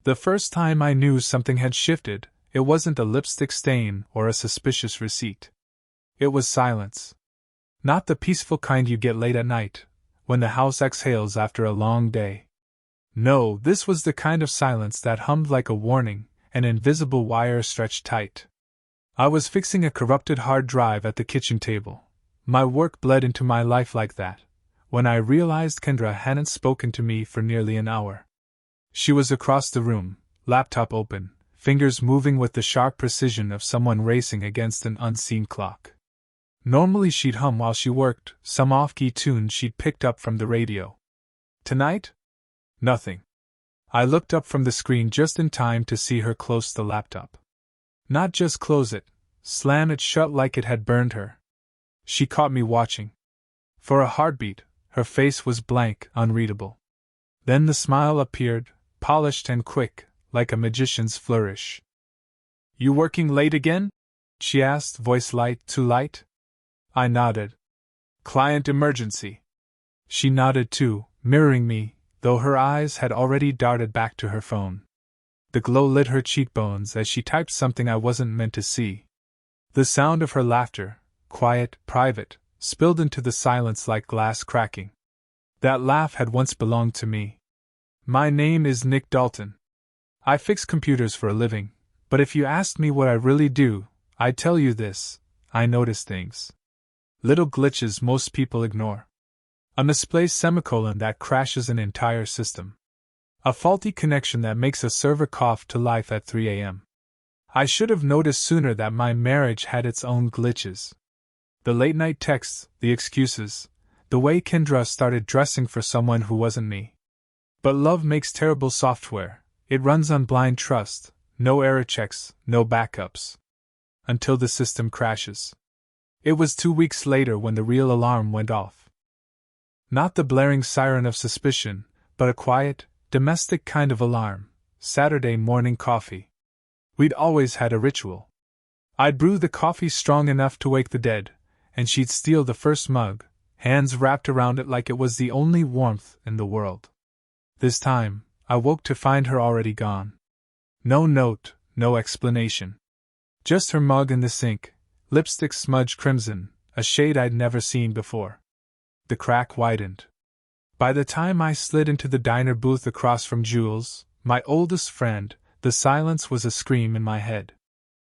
The first time I knew something had shifted, it wasn't a lipstick stain or a suspicious receipt. It was silence. Not the peaceful kind you get late at night, when the house exhales after a long day. No, this was the kind of silence that hummed like a warning, an invisible wire stretched tight. I was fixing a corrupted hard drive at the kitchen table. My work bled into my life like that, when I realized Kendra hadn't spoken to me for nearly an hour. She was across the room, laptop open, fingers moving with the sharp precision of someone racing against an unseen clock. Normally she'd hum while she worked, some off-key tune she'd picked up from the radio. Tonight? Nothing. I looked up from the screen just in time to see her close the laptop. Not just close it, slam it shut like it had burned her. She caught me watching. For a heartbeat, her face was blank, unreadable. Then the smile appeared, polished and quick, like a magician's flourish. "You working late again?" she asked, voice light, too light. I nodded. "Client emergency." She nodded too, mirroring me, though her eyes had already darted back to her phone. The glow lit her cheekbones as she typed something I wasn't meant to see. The sound of her laughter, quiet, private, spilled into the silence like glass cracking. That laugh had once belonged to me. "My name is Nick Dalton. I fix computers for a living, but if you asked me what I really do, I'd tell you this: I notice things. Little glitches most people ignore. A misplaced semicolon that crashes an entire system. A faulty connection that makes a server cough to life at 3 a.m. I should have noticed sooner that my marriage had its own glitches. The late-night texts, the excuses, the way Kendra started dressing for someone who wasn't me. But love makes terrible software. It runs on blind trust, no error checks, no backups. Until the system crashes. It was 2 weeks later when the real alarm went off. Not the blaring siren of suspicion, but a quiet, domestic kind of alarm. Saturday morning coffee. We'd always had a ritual. I'd brew the coffee strong enough to wake the dead, and she'd steal the first mug, hands wrapped around it like it was the only warmth in the world. This time, I woke to find her already gone. No note, no explanation. Just her mug in the sink, lipstick smudged crimson, a shade I'd never seen before. The crack widened. By the time I slid into the diner booth across from Jules, my oldest friend, the silence was a scream in my head.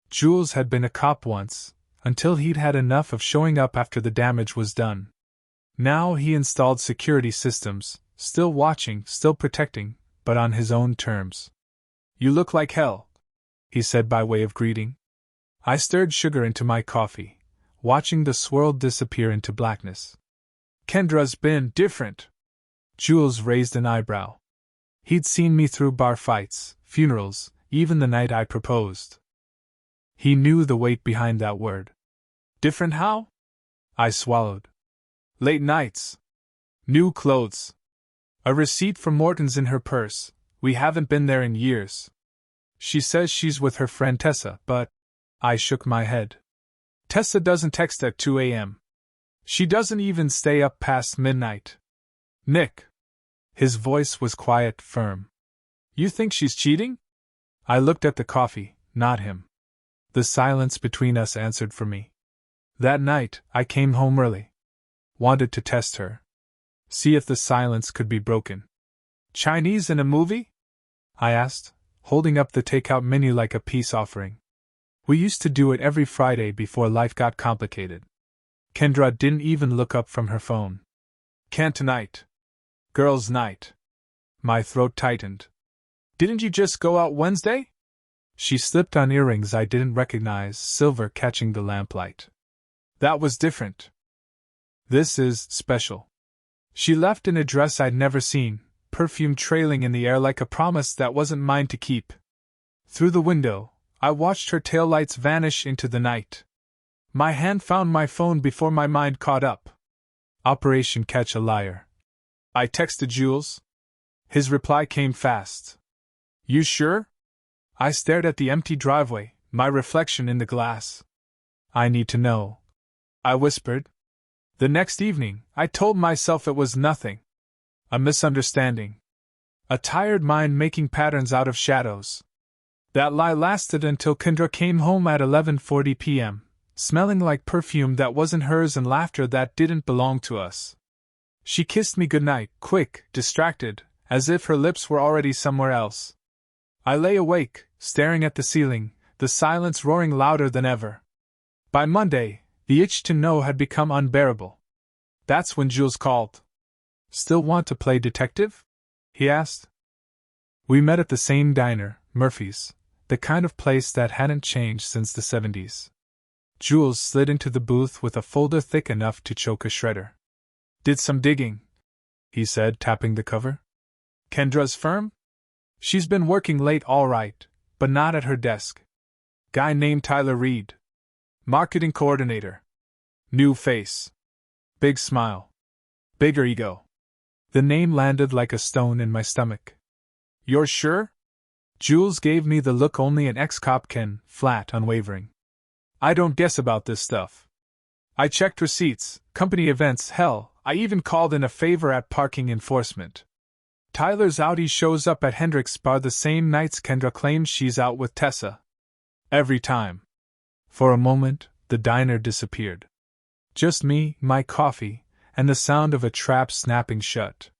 Jules had been a cop once, until he'd had enough of showing up after the damage was done. Now he installed security systems, still watching, still protecting, but on his own terms. "You look like hell," he said by way of greeting. I stirred sugar into my coffee, watching the swirl disappear into blackness. "Kendra's been different." Jules raised an eyebrow. He'd seen me through bar fights, funerals, even the night I proposed. He knew the weight behind that word. "Different how?" I swallowed. "Late nights. New clothes. A receipt from Morton's in her purse. We haven't been there in years. She says she's with her friend Tessa, but..." I shook my head. "Tessa doesn't text at 2 a.m. She doesn't even stay up past midnight." "Nick." His voice was quiet, firm. "You think she's cheating?" I looked at the coffee, not him. The silence between us answered for me. That night, I came home early. Wanted to test her. See if the silence could be broken. "Chinese and a movie?" I asked, holding up the takeout menu like a peace offering. We used to do it every Friday before life got complicated. Kendra didn't even look up from her phone. "Can't tonight. Girls' night." My throat tightened. "Didn't you just go out Wednesday?" She slipped on earrings I didn't recognize, silver catching the lamplight. "That was different. This is special." She left in a dress I'd never seen, perfume trailing in the air like a promise that wasn't mine to keep. Through the window, I watched her taillights vanish into the night. My hand found my phone before my mind caught up. Operation Catch a Liar. I texted Jules. His reply came fast. "You sure?" I stared at the empty driveway, my reflection in the glass. "I need to know," I whispered. The next evening, I told myself it was nothing. A misunderstanding. A tired mind making patterns out of shadows. That lie lasted until Kendra came home at 11:40 p.m., smelling like perfume that wasn't hers and laughter that didn't belong to us. She kissed me goodnight, quick, distracted, as if her lips were already somewhere else. I lay awake, staring at the ceiling, the silence roaring louder than ever. By Monday, the itch to know had become unbearable. That's when Jules called. "Still want to play detective?" he asked. We met at the same diner, Murphy's, the kind of place that hadn't changed since the 70s. Jules slid into the booth with a folder thick enough to choke a shredder. "Did some digging," he said, tapping the cover. "Kendra's firm? She's been working late all right, but not at her desk. Guy named Tyler Reed. Marketing coordinator. New face. Big smile. Bigger ego." The name landed like a stone in my stomach. "You're sure?" Jules gave me the look only an ex-cop can, flat, unwavering. "I don't guess about this stuff. I checked receipts, company events, hell, I even called in a favor at parking enforcement. Tyler's Audi shows up at Hendricks Bar the same nights Kendra claims she's out with Tessa. Every time." For a moment, the diner disappeared. Just me, my coffee, and the sound of a trap snapping shut.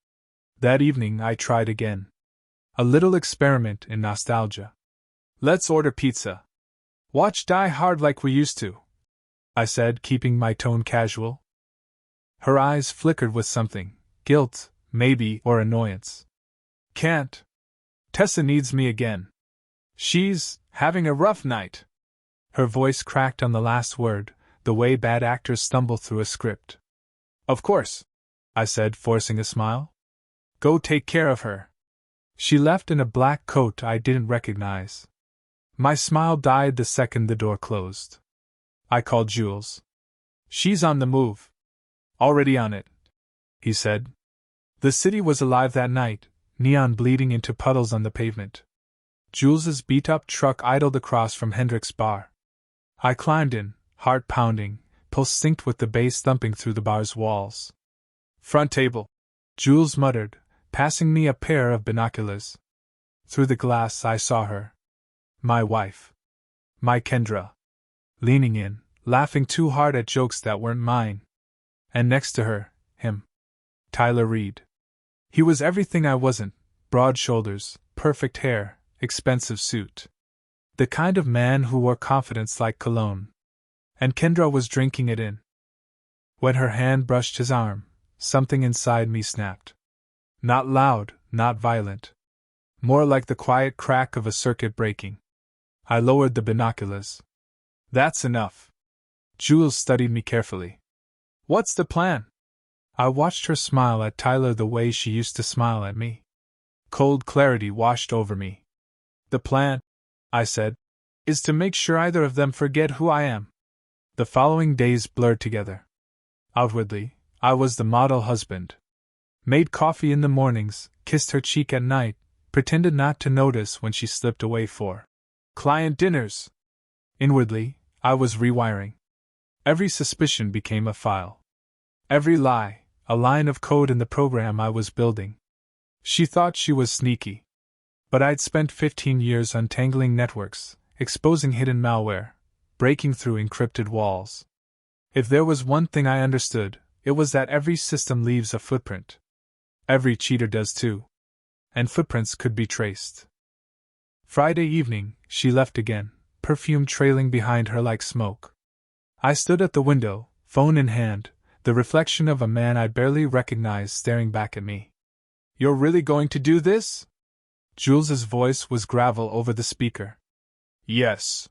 That evening I tried again. A little experiment in nostalgia. "Let's order pizza. Watch Die Hard like we used to," I said, keeping my tone casual. Her eyes flickered with something, guilt, maybe, or annoyance. "Can't. Tessa needs me again. She's having a rough night." Her voice cracked on the last word, the way bad actors stumble through a script. "Of course," I said, forcing a smile. "Go take care of her." She left in a black coat I didn't recognize. My smile died the second the door closed. I called Jules. "She's on the move." "Already on it," he said. The city was alive that night, neon bleeding into puddles on the pavement. Jules's beat-up truck idled across from Hendricks Bar. I climbed in, heart pounding, pulse synced with the bass thumping through the bar's walls. "Front table," Jules muttered, passing me a pair of binoculars. Through the glass I saw her. My wife. My Kendra. Leaning in, laughing too hard at jokes that weren't mine. And next to her, him. Tyler Reed. He was everything I wasn't: broad shoulders, perfect hair, expensive suit. The kind of man who wore confidence like cologne. And Kendra was drinking it in. When her hand brushed his arm, something inside me snapped. Not loud, not violent. More like the quiet crack of a circuit breaking. I lowered the binoculars. "That's enough." Jules studied me carefully. "What's the plan?" I watched her smile at Tyler the way she used to smile at me. Cold clarity washed over me. "The plan," I said, "is to make sure either of them forget who I am." The following days blurred together. Outwardly, I was the model husband. Made coffee in the mornings, kissed her cheek at night, pretended not to notice when she slipped away for client dinners. Inwardly, I was rewiring. Every suspicion became a file. Every lie, a line of code in the program I was building. She thought she was sneaky. But I'd spent 15 years untangling networks, exposing hidden malware, breaking through encrypted walls. If there was one thing I understood, it was that every system leaves a footprint. Every cheater does too. And footprints could be traced. Friday evening, she left again, perfume trailing behind her like smoke. I stood at the window, phone in hand, the reflection of a man I barely recognized staring back at me. "You're really going to do this?" Jules's voice was gravel over the speaker. "Yes.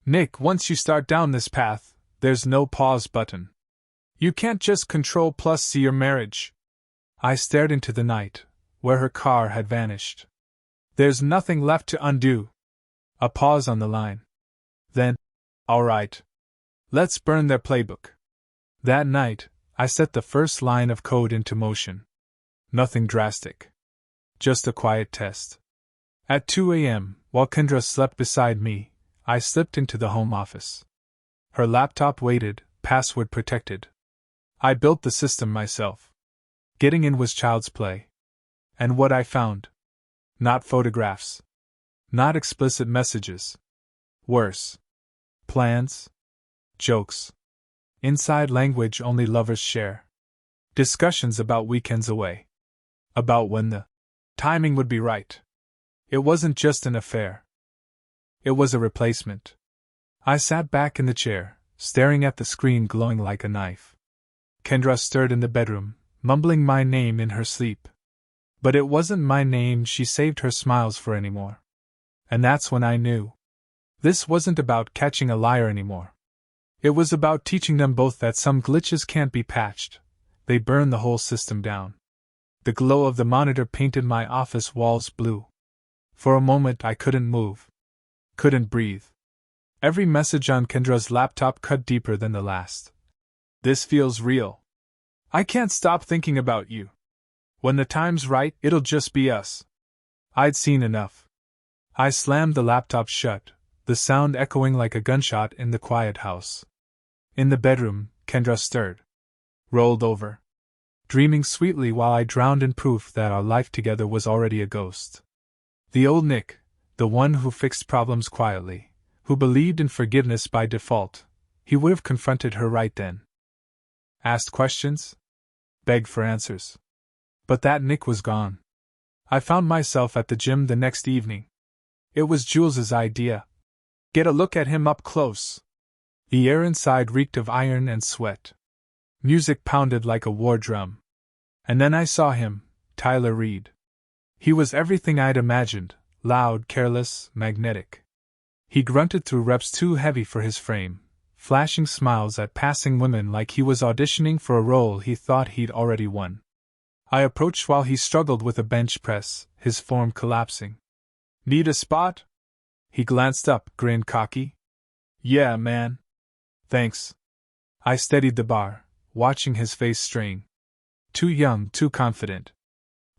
Nick, once you start down this path, there's no pause button. You can't just Control+C your marriage." I stared into the night, where her car had vanished. "There's nothing left to undo." A pause on the line. Then, "All right. Let's burn their playbook." That night, I set the first line of code into motion. Nothing drastic. Just a quiet test. At 2 a.m., while Kendra slept beside me, I slipped into the home office. Her laptop waited, password protected. I built the system myself. Getting in was child's play. And what I found: Not photographs. Not explicit messages. Worse. Plans. Jokes. Inside language only lovers share. Discussions about weekends away. About when the timing would be right. It wasn't just an affair. It was a replacement. I sat back in the chair, staring at the screen glowing like a knife. Kendra stirred in the bedroom, mumbling my name in her sleep. But it wasn't my name she saved her smiles for anymore. And that's when I knew. This wasn't about catching a liar anymore. It was about teaching them both that some glitches can't be patched. They burn the whole system down. The glow of the monitor painted my office walls blue. For a moment I couldn't move. Couldn't breathe. Every message on Kendra's laptop cut deeper than the last. This feels real. I can't stop thinking about you. When the time's right, it'll just be us. I'd seen enough. I slammed the laptop shut, the sound echoing like a gunshot in the quiet house. In the bedroom, Kendra stirred. Rolled over. Dreaming sweetly while I drowned in proof that our life together was already a ghost. The old Nick, the one who fixed problems quietly, who believed in forgiveness by default, he would have confronted her right then. Asked questions? Begged for answers. But that Nick was gone. I found myself at the gym the next evening. It was Jules's idea. Get a look at him up close. The air inside reeked of iron and sweat. Music pounded like a war drum. And then I saw him, Tyler Reed. He was everything I'd imagined, loud, careless, magnetic. He grunted through reps too heavy for his frame, flashing smiles at passing women like he was auditioning for a role he thought he'd already won. I approached while he struggled with a bench press, his form collapsing. Need a spot? He glanced up, grinned cocky. Yeah, man. Thanks. I steadied the bar, watching his face strain. Too young, too confident.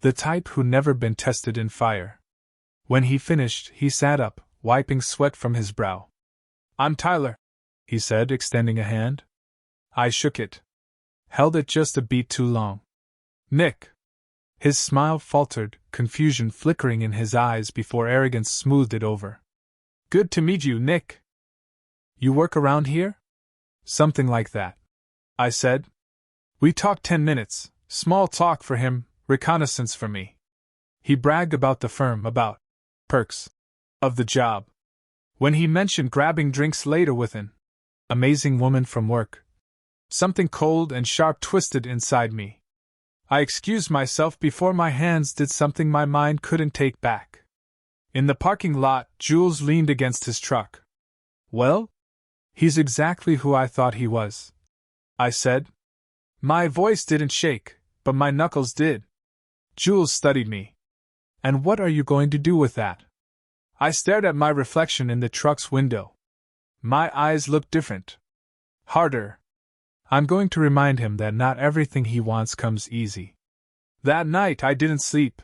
The type who'd never been tested in fire. When he finished, he sat up, wiping sweat from his brow. I'm Tyler, he said, extending a hand. I shook it. Held it just a beat too long. Nick. His smile faltered, confusion flickering in his eyes before arrogance smoothed it over. Good to meet you, Nick. You work around here? Something like that, I said. We talked 10 minutes, small talk for him, reconnaissance for me. He bragged about the firm, about perks of the job. When he mentioned grabbing drinks later with an amazing woman from work, something cold and sharp twisted inside me. I excused myself before my hands did something my mind couldn't take back. In the parking lot, Jules leaned against his truck. Well? He's exactly who I thought he was, I said. My voice didn't shake, but my knuckles did. Jules studied me. And what are you going to do with that? I stared at my reflection in the truck's window. My eyes looked different. Harder. I'm going to remind him that not everything he wants comes easy. That night I didn't sleep.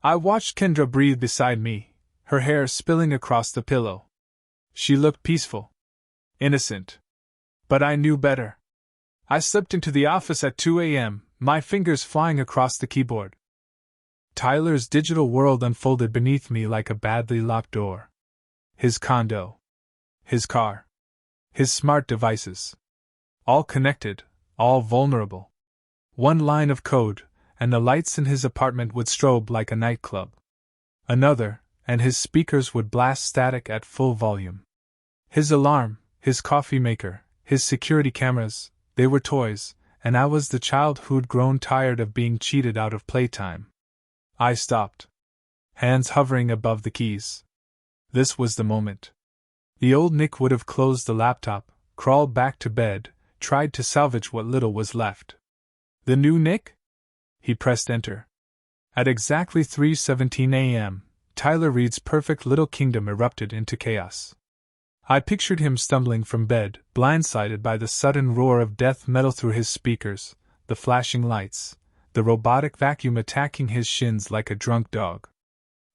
I watched Kendra breathe beside me, her hair spilling across the pillow. She looked peaceful. Innocent. But I knew better. I slipped into the office at 2 a.m., my fingers flying across the keyboard. Tyler's digital world unfolded beneath me like a badly locked door. His condo. His car. His smart devices. All connected, all vulnerable. One line of code, and the lights in his apartment would strobe like a nightclub. Another, and his speakers would blast static at full volume. His alarm, his coffee maker, his security cameras, they were toys, and I was the child who'd grown tired of being cheated out of playtime. I stopped. Hands hovering above the keys. This was the moment. The old Nick would have closed the laptop, crawled back to bed, tried to salvage what little was left. The new Nick? He pressed enter. At exactly 3:17 a.m., Tyler Reed's perfect little kingdom erupted into chaos. I pictured him stumbling from bed, blindsided by the sudden roar of death metal through his speakers, the flashing lights, the robotic vacuum attacking his shins like a drunk dog.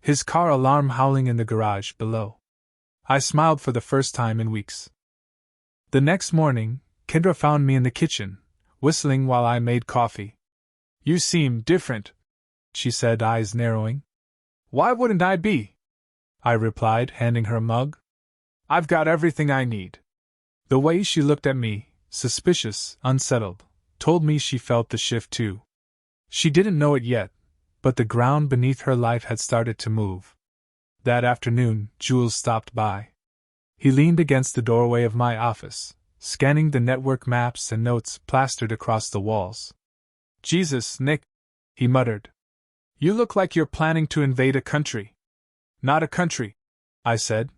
His car alarm howling in the garage below. I smiled for the first time in weeks. The next morning, Kendra found me in the kitchen, whistling while I made coffee. You seem different, she said, eyes narrowing. Why wouldn't I be? I replied, handing her a mug. I've got everything I need. The way she looked at me, suspicious, unsettled, told me she felt the shift too. She didn't know it yet, but the ground beneath her life had started to move. That afternoon, Jules stopped by. He leaned against the doorway of my office, scanning the network maps and notes plastered across the walls. Jesus, Nick, he muttered. You look like you're planning to invade a country. Not a country, I said.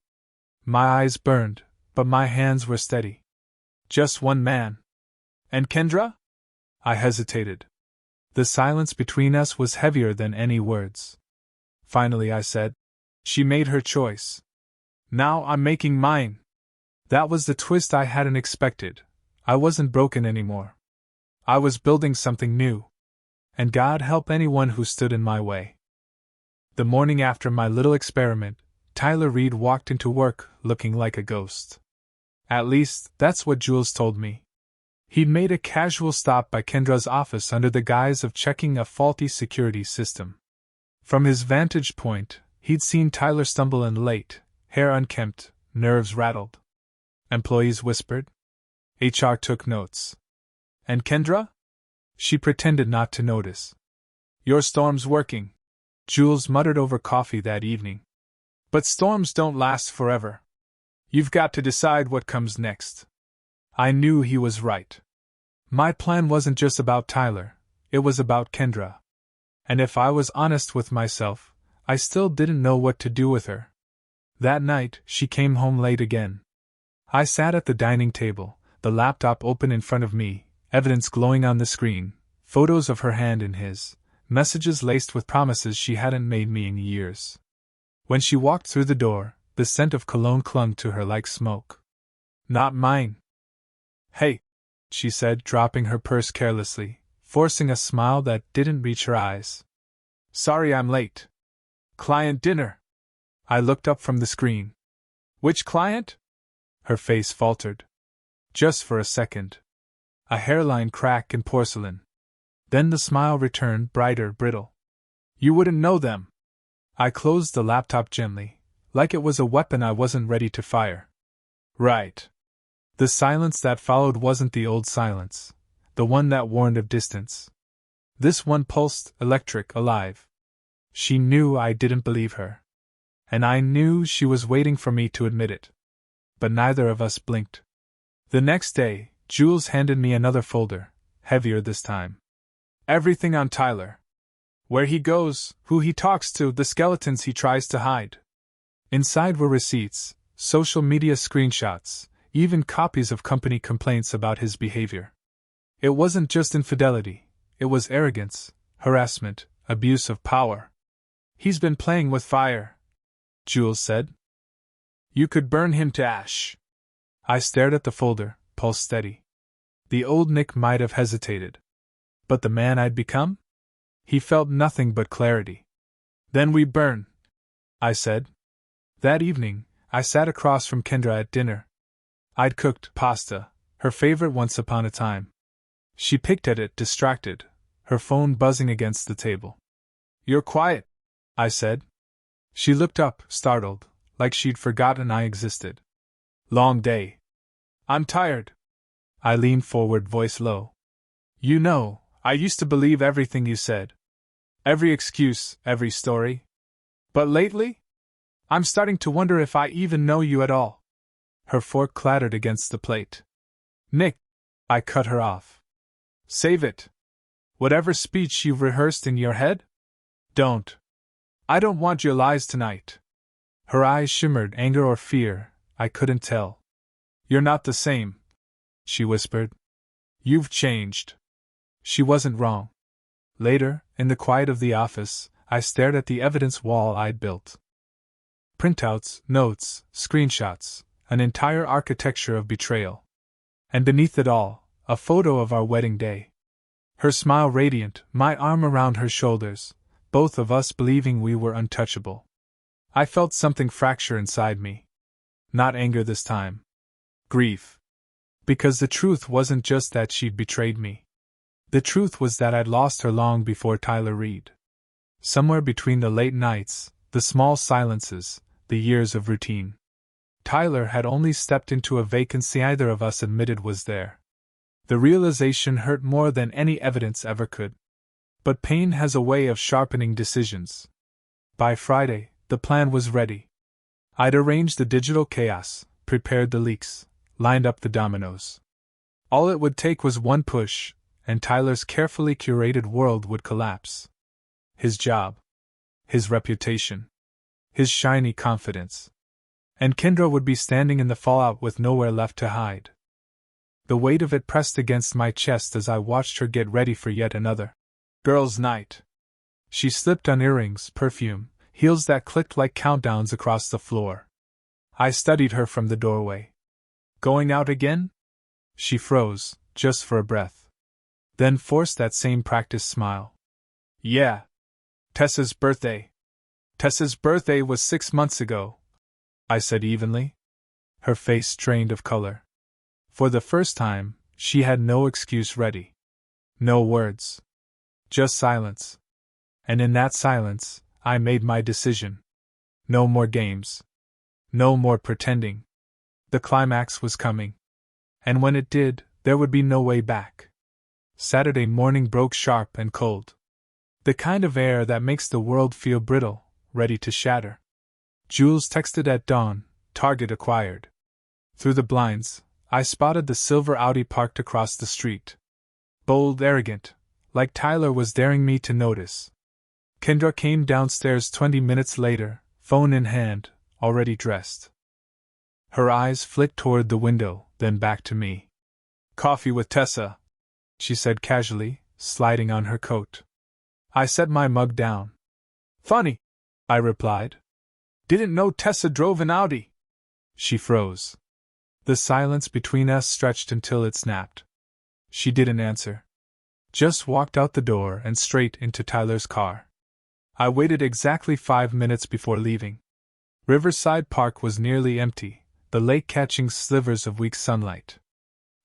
My eyes burned, but my hands were steady. Just one man. And Kendra? I hesitated. The silence between us was heavier than any words. Finally I said, she made her choice. Now I'm making mine. That was the twist I hadn't expected. I wasn't broken anymore. I was building something new. And God help anyone who stood in my way. The morning after my little experiment, Tyler Reed walked into work looking like a ghost. At least, that's what Jules told me. He'd made a casual stop by Kendra's office under the guise of checking a faulty security system. From his vantage point, he'd seen Tyler stumble in late, hair unkempt, nerves rattled. Employees whispered. HR took notes. And Kendra? She pretended not to notice. Your storm's working, Jules muttered over coffee that evening. But storms don't last forever. You've got to decide what comes next. I knew he was right. My plan wasn't just about Tyler, it was about Kendra. And if I was honest with myself, I still didn't know what to do with her. That night, she came home late again. I sat at the dining table, the laptop open in front of me, evidence glowing on the screen, photos of her hand in his, messages laced with promises she hadn't made me in years. When she walked through the door, the scent of cologne clung to her like smoke. Not mine. Hey, she said, dropping her purse carelessly, forcing a smile that didn't reach her eyes. Sorry I'm late. Client dinner. I looked up from the screen. Which client? Her face faltered. Just for a second. A hairline crack in porcelain. Then the smile returned, brighter, brittle. You wouldn't know them. I closed the laptop gently, like it was a weapon I wasn't ready to fire. Right. The silence that followed wasn't the old silence, the one that warned of distance. This one pulsed, electric, alive. She knew I didn't believe her. And I knew she was waiting for me to admit it. But neither of us blinked. The next day, Jules handed me another folder, heavier this time. Everything on Tyler. Where he goes, who he talks to, the skeletons he tries to hide. Inside were receipts, social media screenshots, even copies of company complaints about his behavior. It wasn't just infidelity, it was arrogance, harassment, abuse of power. He's been playing with fire, Jules said. You could burn him to ash. I stared at the folder, pulse steady. The old Nick might have hesitated. But the man I'd become? He felt nothing but clarity. Then we burn, I said. That evening, I sat across from Kendra at dinner. I'd cooked pasta, her favorite once upon a time. She picked at it, distracted, her phone buzzing against the table. You're quiet, I said. She looked up, startled, like she'd forgotten I existed. Long day. I'm tired. I leaned forward, voice low. You know, I used to believe everything you said. Every excuse, every story. But lately? I'm starting to wonder if I even know you at all. Her fork clattered against the plate. Nick, I cut her off. Save it. Whatever speech you've rehearsed in your head? Don't. I don't want your lies tonight. Her eyes shimmered, anger or fear, I couldn't tell. You're not the same, she whispered. You've changed. She wasn't wrong. Later, in the quiet of the office, I stared at the evidence wall I'd built. Printouts, notes, screenshots, an entire architecture of betrayal. And beneath it all, a photo of our wedding day. Her smile radiant, my arm around her shoulders, both of us believing we were untouchable. I felt something fracture inside me. Not anger this time. Grief. Because the truth wasn't just that she'd betrayed me. The truth was that I'd lost her long before Tyler Reed. Somewhere between the late nights, The small silences, the years of routine. Tyler had only stepped into a vacancy either of us admitted was there. The realization hurt more than any evidence ever could. But pain has a way of sharpening decisions. By Friday, the plan was ready. I'd arranged the digital chaos, prepared the leaks, lined up the dominoes. All it would take was one push, and Tyler's carefully curated world would collapse. His job. His reputation. His shiny confidence. And Kendra would be standing in the fallout with nowhere left to hide. The weight of it pressed against my chest as I watched her get ready for yet another girls' night. She slipped on earrings, perfume, heels that clicked like countdowns across the floor. I studied her from the doorway. Going out again? She froze, just for a breath. Then forced that same practiced smile. Yeah. Tessa's birthday. Tessa's birthday was 6 months ago, I said evenly. Her face strained of color. For the first time, she had no excuse ready. No words. Just silence. And in that silence, I made my decision. No more games. No more pretending. The climax was coming. And when it did, there would be no way back. Saturday morning broke sharp and cold. The kind of air that makes the world feel brittle, ready to shatter. Jules texted at dawn, target acquired. Through the blinds, I spotted the silver Audi parked across the street. Bold, arrogant, like Tyler was daring me to notice. Kendra came downstairs 20 minutes later, phone in hand, already dressed. Her eyes flicked toward the window, then back to me. Coffee with Tessa, she said casually, sliding on her coat. I set my mug down. Funny, I replied. Didn't know Tessa drove an Audi. She froze. The silence between us stretched until it snapped. She didn't answer. Just walked out the door and straight into Tyler's car. I waited exactly 5 minutes before leaving. Riverside Park was nearly empty, the lake catching slivers of weak sunlight.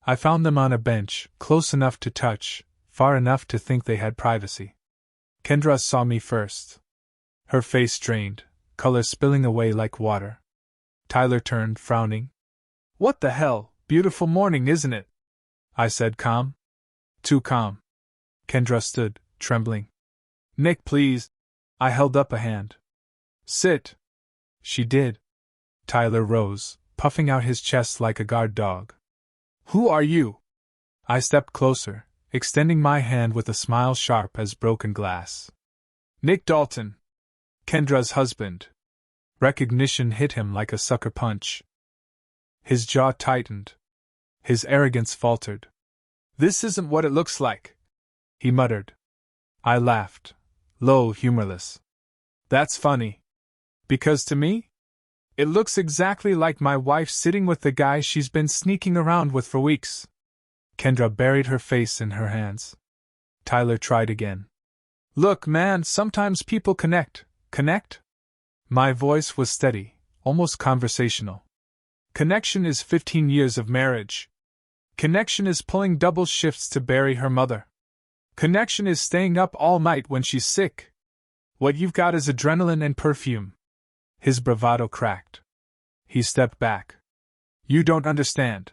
I found them on a bench, close enough to touch, far enough to think they had privacy. Kendra saw me first. Her face strained, color spilling away like water. Tyler turned, frowning. What the hell, beautiful morning, isn't it? I said, calm. Too calm. Kendra stood, trembling. Nick, please. I held up a hand. Sit. She did. Tyler rose, puffing out his chest like a guard dog. Who are you? I stepped closer, extending my hand with a smile sharp as broken glass. Nick Dalton. Kendra's husband. Recognition hit him like a sucker punch. His jaw tightened. His arrogance faltered. This isn't what it looks like, he muttered. I laughed, low, humorless. That's funny. Because to me, it looks exactly like my wife sitting with the guy she's been sneaking around with for weeks. Kendra buried her face in her hands. Tyler tried again. Look, man, sometimes people connect. Connect? My voice was steady, almost conversational. Connection is 15 years of marriage. Connection is pulling double shifts to bury her mother. Connection is staying up all night when she's sick. What you've got is adrenaline and perfume. His bravado cracked. He stepped back. You don't understand.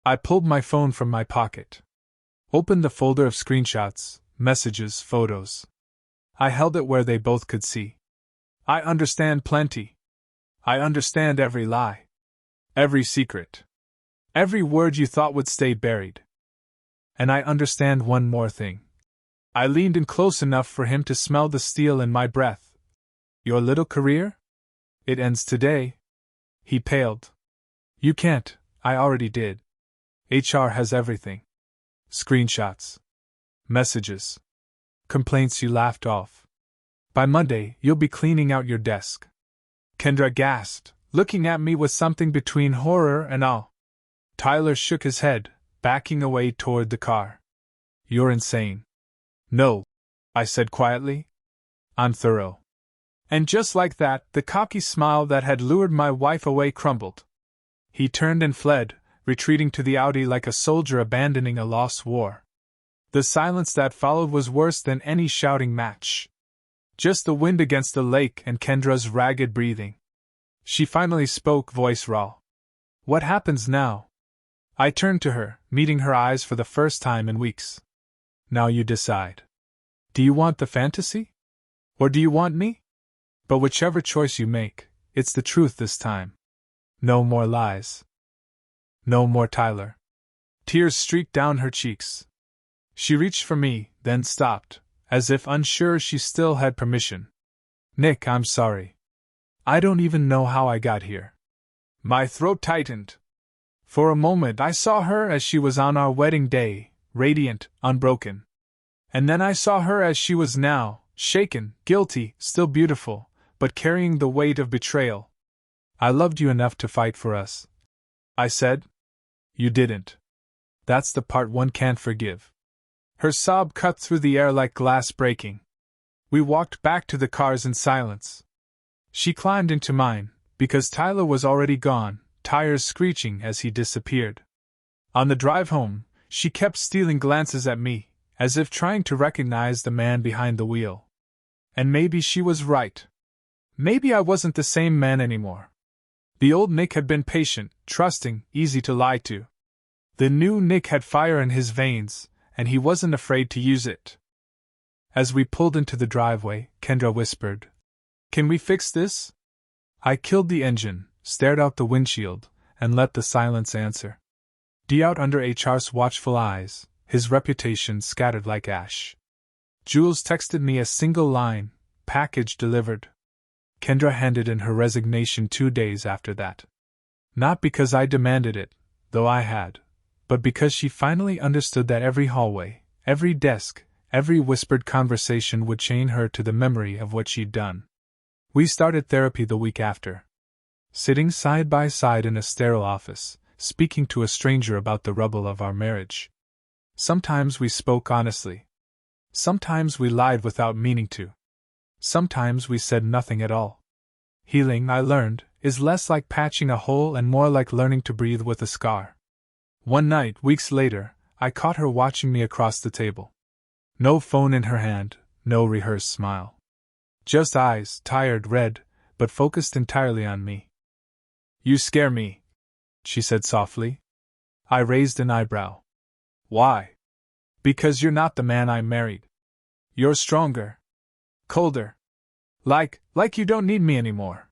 I pulled my phone from my pocket. Opened the folder of screenshots, messages, photos. I held it where they both could see. I understand plenty. I understand every lie. Every secret. Every word you thought would stay buried. And I understand one more thing. I leaned in close enough for him to smell the steel in my breath. Your little career? It ends today. He paled. You can't, I already did. HR has everything. Screenshots. Messages. Complaints you laughed off. By Monday, you'll be cleaning out your desk. Kendra gasped, looking at me with something between horror and awe. Tyler shook his head, backing away toward the car. You're insane. No, I said quietly. I'm thorough. And just like that, the cocky smile that had lured my wife away crumbled. He turned and fled, retreating to the Audi like a soldier abandoning a lost war. The silence that followed was worse than any shouting match. Just the wind against the lake and Kendra's ragged breathing. She finally spoke, voice raw. What happens now? I turned to her, meeting her eyes for the first time in weeks. Now you decide. Do you want the fantasy? Or do you want me? But whichever choice you make, it's the truth this time. No more lies. No more Tyler. Tears streaked down her cheeks. She reached for me, then stopped, as if unsure she still had permission. Nick, I'm sorry. I don't even know how I got here. My throat tightened. For a moment I saw her as she was on our wedding day, radiant, unbroken. And then I saw her as she was now, shaken, guilty, still beautiful, but carrying the weight of betrayal. I loved you enough to fight for us, I said. You didn't. That's the part one can't forgive. Her sob cut through the air like glass breaking. We walked back to the cars in silence. She climbed into mine, because Tyler was already gone, tires screeching as he disappeared. On the drive home, she kept stealing glances at me, as if trying to recognize the man behind the wheel. And maybe she was right. Maybe I wasn't the same man anymore. The old Nick had been patient, trusting, easy to lie to. The new Nick had fire in his veins, and he wasn't afraid to use it. As we pulled into the driveway, Kendra whispered, "Can we fix this?" I killed the engine, stared out the windshield, and let the silence answer. D out under HR's watchful eyes, his reputation scattered like ash. Jules texted me a single line, "Package delivered." Kendra handed in her resignation 2 days after that. Not because I demanded it, though I had, but because she finally understood that every hallway, every desk, every whispered conversation would chain her to the memory of what she'd done. We started therapy the week after. Sitting side by side in a sterile office, speaking to a stranger about the rubble of our marriage. Sometimes we spoke honestly. Sometimes we lied without meaning to. Sometimes we said nothing at all. Healing, I learned, is less like patching a hole and more like learning to breathe with a scar. One night, weeks later, I caught her watching me across the table. No phone in her hand, no rehearsed smile. Just eyes, tired, red, but focused entirely on me. "You scare me," she said softly. I raised an eyebrow. "Why?" "Because you're not the man I married. You're stronger. Colder. Like you don't need me anymore."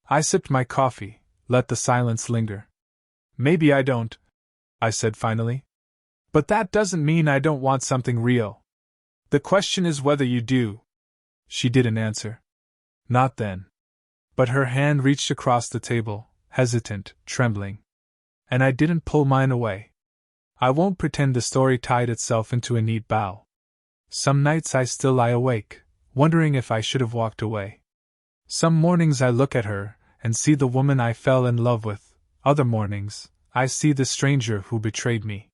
I sipped my coffee, let the silence linger. "Maybe I don't," I said finally. "But that doesn't mean I don't want something real. The question is whether you do." She didn't answer. Not then. But her hand reached across the table, hesitant, trembling. And I didn't pull mine away. I won't pretend the story tied itself into a neat bow. Some nights I still lie awake, wondering if I should have walked away. Some mornings I look at her and see the woman I fell in love with. Other mornings, I see the stranger who betrayed me.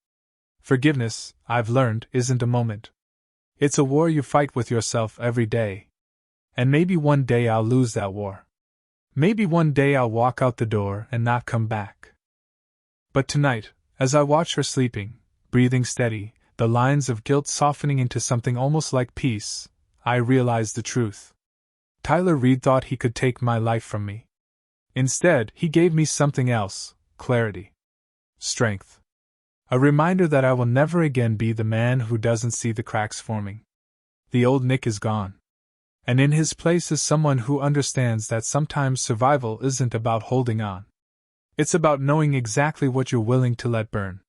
Forgiveness, I've learned, isn't a moment. It's a war you fight with yourself every day. And maybe one day I'll lose that war. Maybe one day I'll walk out the door and not come back. But tonight, as I watch her sleeping, breathing steady, the lines of guilt softening into something almost like peace, I realize the truth. Tyler Reed thought he could take my life from me. Instead, he gave me something else: clarity. Strength. A reminder that I will never again be the man who doesn't see the cracks forming. The old Nick is gone. And in his place is someone who understands that sometimes survival isn't about holding on. It's about knowing exactly what you're willing to let burn.